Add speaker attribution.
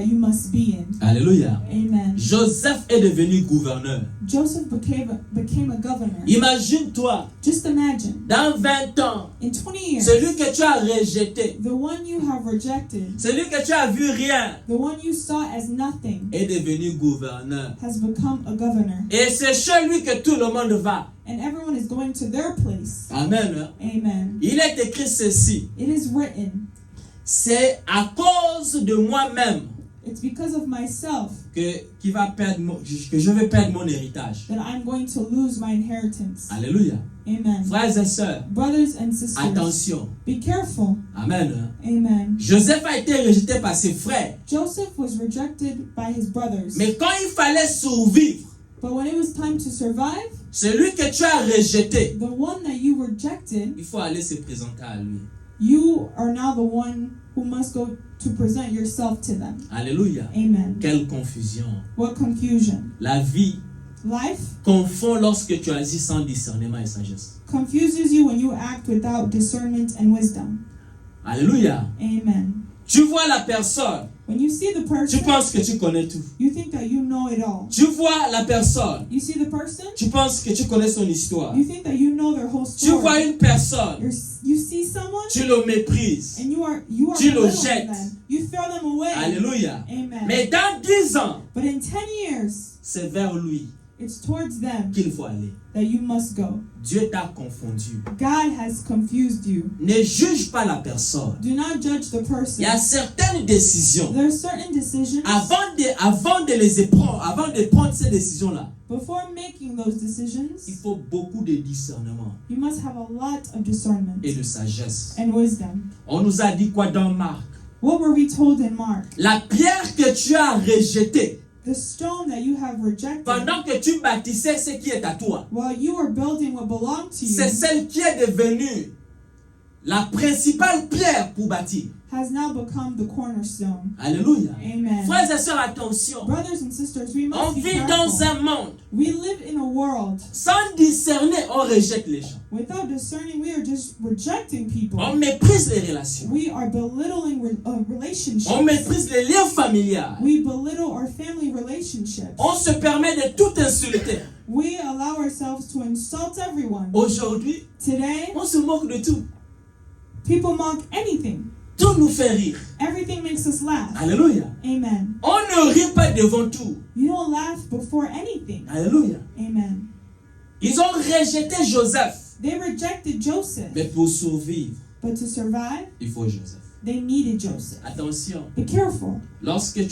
Speaker 1: that you must be in.
Speaker 2: Alléluia.
Speaker 1: Amen.
Speaker 2: Joseph est devenu gouverneur.
Speaker 1: Joseph became a governor.
Speaker 2: Imagine-toi,
Speaker 1: Just imagine,
Speaker 2: dans 20 ans,
Speaker 1: in 20 years,
Speaker 2: celui que tu as rejeté,
Speaker 1: the one you have rejected,
Speaker 2: celui que tu as vu rien,
Speaker 1: the one you saw as nothing,
Speaker 2: est devenu gouverneur.
Speaker 1: has become a governor.
Speaker 2: Et c'est chez lui que tout le monde va.
Speaker 1: And everyone is going to their place.
Speaker 2: Amen.
Speaker 1: Amen.
Speaker 2: Il est écrit ceci.
Speaker 1: It is written,
Speaker 2: C'est à cause de moi-même
Speaker 1: it's because of myself
Speaker 2: que je vais perdre mon héritage.
Speaker 1: that I'm going to lose my inheritance.
Speaker 2: Alléluia.
Speaker 1: Amen.
Speaker 2: Frères et sœurs,
Speaker 1: Brothers and sisters,
Speaker 2: attention.
Speaker 1: be careful.
Speaker 2: Amen.
Speaker 1: Amen.
Speaker 2: Joseph a été rejeté par ses frères.
Speaker 1: Joseph was rejected by his brothers.
Speaker 2: Mais quand il fallait survivre,
Speaker 1: But when it was time to survive,
Speaker 2: celui que tu as rejeté,
Speaker 1: the one that you rejected,
Speaker 2: il faut aller se présenter à lui.
Speaker 1: you are now the one who must go to present yourself to them.
Speaker 2: Alléluia.
Speaker 1: Amen.
Speaker 2: Quelle confusion.
Speaker 1: What confusion.
Speaker 2: La vie
Speaker 1: Life
Speaker 2: confond lorsque tu agis sans discernement et sagesse.
Speaker 1: confuses you when you act without discernment and wisdom.
Speaker 2: Alléluia.
Speaker 1: Amen.
Speaker 2: Tu vois la personne,
Speaker 1: When you see the
Speaker 2: tu
Speaker 1: person,
Speaker 2: penses que tu connais tout.
Speaker 1: you think that you know it all.
Speaker 2: Tu vois la personne,
Speaker 1: You see the person,
Speaker 2: tu penses que tu connais son histoire.
Speaker 1: you think that you know their whole
Speaker 2: Tu vois
Speaker 1: story.
Speaker 2: une personne,
Speaker 1: You see someone,
Speaker 2: tu le méprises.
Speaker 1: and you are
Speaker 2: Tu le
Speaker 1: belittling
Speaker 2: jettes.
Speaker 1: them. You throw them away.
Speaker 2: Alléluia.
Speaker 1: Amen.
Speaker 2: Mais dans 10 ans,
Speaker 1: But in 10 years,
Speaker 2: c'est vers lui
Speaker 1: it's towards them
Speaker 2: qu'il faut aller.
Speaker 1: that you must go.
Speaker 2: Dieu t'a confondu.
Speaker 1: God has confused you.
Speaker 2: Ne juge pas la personne.
Speaker 1: Do not judge the person.
Speaker 2: Il y a certaines décisions.
Speaker 1: There are certain decisions,
Speaker 2: Avant de prendre ces décisions-là,
Speaker 1: before making those
Speaker 2: il
Speaker 1: decisions,
Speaker 2: faut beaucoup de discernement
Speaker 1: you must have a lot of discernment
Speaker 2: et de sagesse.
Speaker 1: and wisdom.
Speaker 2: On nous a dit quoi dans Marc?
Speaker 1: What were we told in Mark?
Speaker 2: La pierre que tu as rejetée
Speaker 1: The stone that you have rejected
Speaker 2: pendant que tu bâtissais ce qui est à toi,
Speaker 1: while you were building what belonged to
Speaker 2: c'est
Speaker 1: you
Speaker 2: celle qui est devenue la principale pierre pour bâtir.
Speaker 1: has now become the cornerstone.
Speaker 2: Alléluia.
Speaker 1: Amen.
Speaker 2: Frères et sœurs, attention.
Speaker 1: Brothers and sisters, we
Speaker 2: On
Speaker 1: must be
Speaker 2: vit dans
Speaker 1: careful.
Speaker 2: un monde.
Speaker 1: We live in a world.
Speaker 2: Sans discerner, on rejette les gens.
Speaker 1: Without discerning, we are just rejecting people.
Speaker 2: On méprise les relations.
Speaker 1: We are belittling relationships.
Speaker 2: On méprise les liens familiaux.
Speaker 1: We belittle our family relationships.
Speaker 2: On se permet de tout insulter.
Speaker 1: We allow ourselves to insult everyone.
Speaker 2: Aujourd'hui,
Speaker 1: Today,
Speaker 2: on se moque de tout.
Speaker 1: people mock anything.
Speaker 2: Tout nous fait rire.
Speaker 1: Everything makes us laugh.
Speaker 2: Alléluia.
Speaker 1: Amen.
Speaker 2: On ne rit pas devant tout.
Speaker 1: You don't laugh before anything.
Speaker 2: Alléluia.
Speaker 1: Amen.
Speaker 2: Ils ont rejeté Joseph.
Speaker 1: They rejected Joseph,
Speaker 2: Mais pour survivre,
Speaker 1: but to survive,
Speaker 2: il faut Joseph.
Speaker 1: they needed Joseph.
Speaker 2: Attention.
Speaker 1: Be careful.
Speaker 2: Lorsque tu